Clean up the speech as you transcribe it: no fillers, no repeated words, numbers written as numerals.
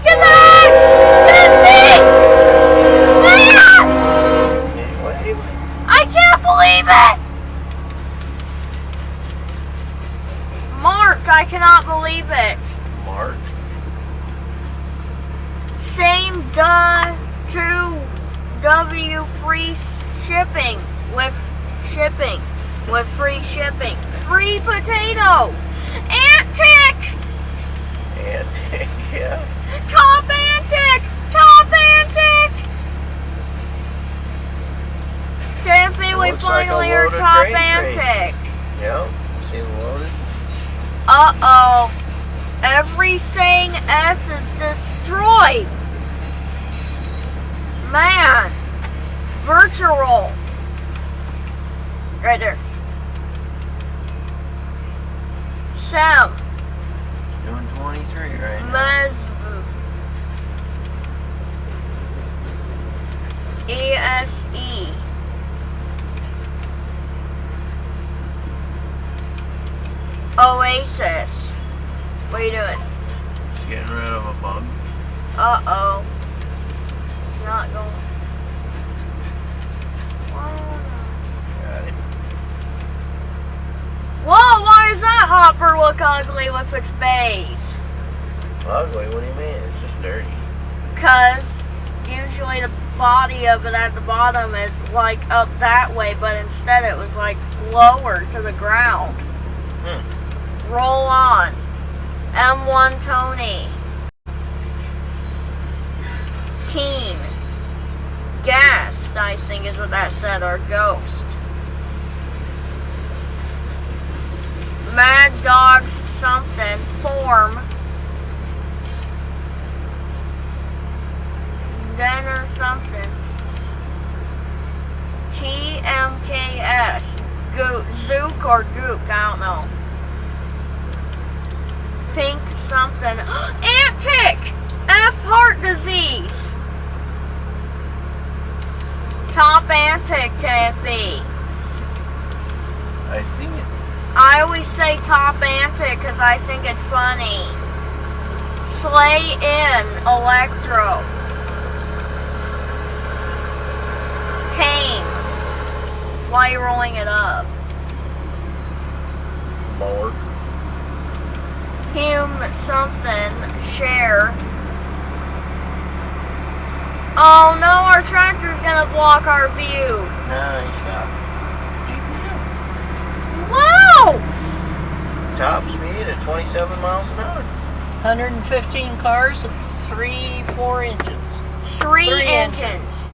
Look at that! 10 feet! Anyway. I can't believe it! Mark, I cannot believe it. Mark. Same W free shipping with free shipping. Free potato. Antic. Antic, yeah. Top antic. Top antic. Tiffany, we finally heard top antic. Yeah, see the loaded? Uh-oh. Every saying S is destroyed. Man. Virtual. Right there. Sam. Doing 23 right now. Mesv. ESE. Oasis. What are you doing? Getting rid of a bug. Uh-oh. It's not going. Got it. Whoa, why does that hopper look ugly with its base? Ugly? What do you mean? It's just dirty. Because usually the body of it at the bottom is like up that way, but instead it was like lower to the ground. Roll on. M1 Tony. Keen. Gas, I think is what that said, or Ghost. Mad Dogs something. Form. Then or something. TMKS. Zook or Gook, I don't know. Pink something. Antic! F heart disease. Top antic, Tiffy. I see it. I always say top antic because I think it's funny. Slay in electro. Tame. Why are you rolling it up? Bored. Hume something. Share. Oh no, our tractor's gonna block our view. No, you stop. Wow! Top speed at 27 miles an hour. 115 cars with 3-4 engines. Three engines.